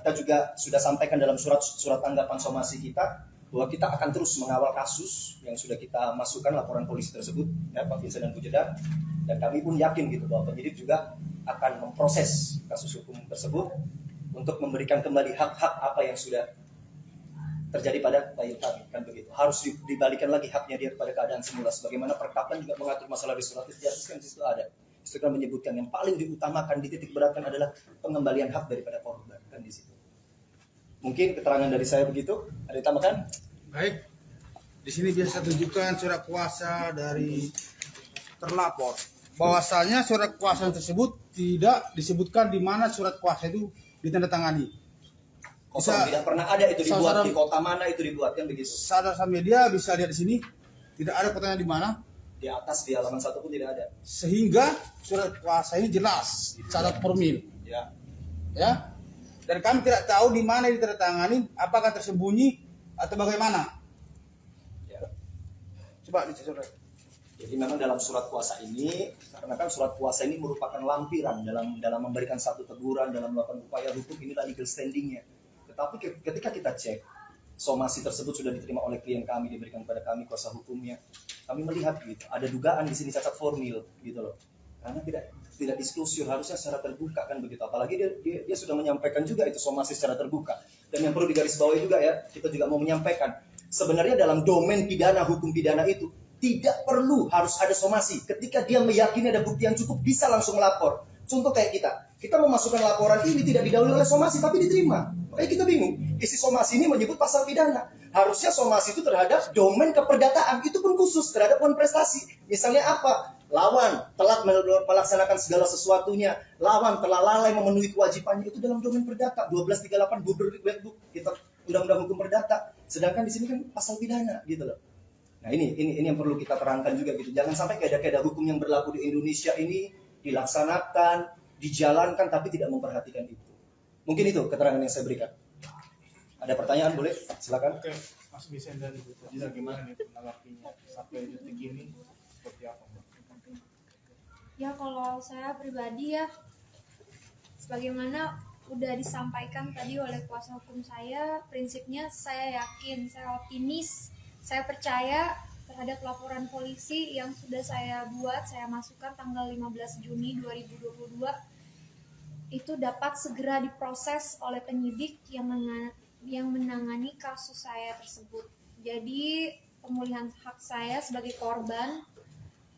kita juga sudah sampaikan dalam surat tanggapan somasi kita bahwa kita akan terus mengawal kasus yang sudah kita masukkan laporan polisi tersebut, ya, Pak Vincent dan Bu Jeddah, dan kami pun yakin gitu bahwa penyidik juga akan memproses kasus hukum tersebut untuk memberikan kembali hak-hak apa yang sudah terjadi pada klien kami, kan begitu. Harus dibalikan lagi haknya dia kepada keadaan semula, sebagaimana perkaplan juga mengatur masalah restoratif justice, kan di situ ada. Itu kan menyebutkan yang paling diutamakan, dititik beratkan adalah pengembalian hak daripada korban, kan di situ. Mungkin keterangan dari saya begitu. Ada yang tambahkan? Baik. Di sini biasa tunjukkan surat kuasa dari terlapor. Bahwasanya surat kuasa tersebut tidak disebutkan di mana surat kuasa itu ditandatangani. Kosong, tidak pernah ada itu dibuat di kota mana itu dibuat, kan begitu. Saudara media bisa lihat di sini, tidak ada kotanya di mana. Di atas di halaman 1 pun tidak ada. Sehingga surat kuasa ini jelas, syarat formil. Ya. Ya. Dan kami tidak tahu di mana ditandatangani, apakah tersembunyi atau bagaimana. Ya. Coba dicoret. Jadi memang dalam surat kuasa ini, karena kan surat kuasa ini merupakan lampiran dalam memberikan satu teguran, dalam melakukan upaya hukum, inilah legal standingnya. Tetapi ketika kita cek, somasi tersebut sudah diterima oleh klien kami, diberikan kepada kami kuasa hukumnya. Kami melihat gitu, ada dugaan di sini cacat formil gitu loh. Karena tidak diskusi, harusnya secara terbuka, kan begitu. Apalagi dia sudah menyampaikan juga itu somasi secara terbuka. Dan yang perlu digarisbawahi juga ya, kita juga mau menyampaikan, sebenarnya dalam domain pidana, hukum pidana itu tidak perlu harus ada somasi. Ketika dia meyakini ada bukti yang cukup, bisa langsung melapor. Contoh kayak kita memasukkan laporan ini tidak didahului oleh somasi, tapi diterima. Makanya kita bingung, isi somasi ini menyebut pasal pidana. Harusnya somasi itu terhadap domain keperdataan, itu pun khusus terhadap prestasi. Misalnya apa? Lawan telat melaksanakan segala sesuatunya, lawan telah lalai memenuhi kewajibannya, itu dalam domain perdata. 1238 Webbook kita Undang-Undang Hukum Perdata. Sedangkan di sini kan pasal pidana gitu loh. Nah, ini yang perlu kita terangkan juga gitu. Jangan sampai kaidah-kaidah hukum yang berlaku di Indonesia ini dilaksanakan, dijalankan tapi tidak memperhatikan itu. Mungkin itu keterangan yang saya berikan. Ada pertanyaan boleh? Silakan. Oke, Mas Vincent dan Bu Jeddah, gimana nih menanggapinya sampai detik ini seperti apa, Mbak? Ya kalau saya pribadi ya, sebagaimana udah disampaikan tadi oleh kuasa hukum saya, prinsipnya saya yakin, saya optimis, saya percaya terhadap laporan polisi yang sudah saya buat, saya masukkan tanggal 15 Juni 2022, itu dapat segera diproses oleh penyidik yang menangani kasus saya tersebut. Jadi pemulihan hak saya sebagai korban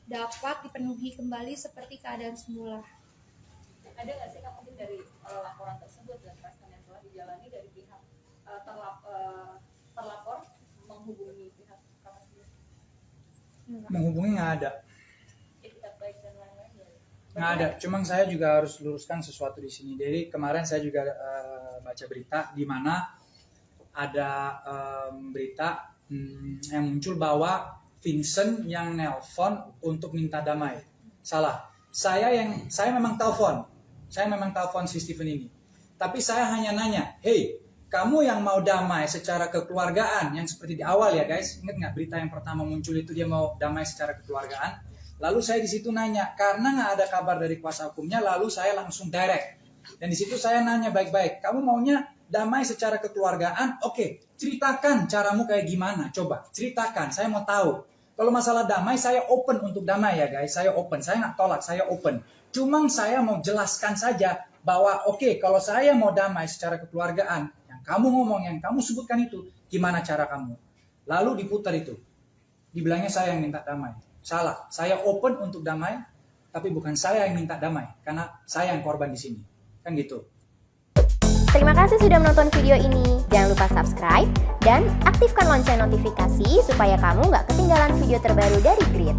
dapat dipenuhi kembali seperti keadaan semula. Ada nggak sih mungkin dari laporan tersebut dan respon yang telah dijalani dari pihak terlapor menghubungi pihak KPK? Menghubungi nggak ada. Etikat baik dan lain-lain ya? Nggak ada. Cuma saya juga harus luruskan sesuatu di sini. Jadi kemarin saya juga baca berita di mana ada berita yang muncul bahwa Vincent yang nelpon untuk minta damai. Salah. Saya memang telepon. Saya memang telepon si Steven ini. Tapi saya hanya nanya, "Hey, kamu yang mau damai secara kekeluargaan," yang seperti di awal ya guys. Ingat nggak berita yang pertama muncul itu dia mau damai secara kekeluargaan? Lalu saya di situ nanya, karena nggak ada kabar dari kuasa hukumnya, lalu saya langsung direct. Dan di situ saya nanya baik-baik, "Kamu maunya damai secara kekeluargaan? Oke, ceritakan caramu kayak gimana. Coba ceritakan, saya mau tahu." Kalau masalah damai, saya open untuk damai ya guys. Saya open, saya nggak tolak, saya open. Cuma saya mau jelaskan saja bahwa oke, kalau saya mau damai secara kekeluargaan, yang kamu ngomong, yang kamu sebutkan itu, gimana cara kamu? Lalu diputar itu. Dibilangnya saya yang minta damai. Salah, saya open untuk damai, tapi bukan saya yang minta damai. Karena saya yang korban di sini. Kan gitu. Terima kasih sudah menonton video ini. Jangan lupa subscribe dan aktifkan lonceng notifikasi supaya kamu nggak ketinggalan video terbaru dari Grid.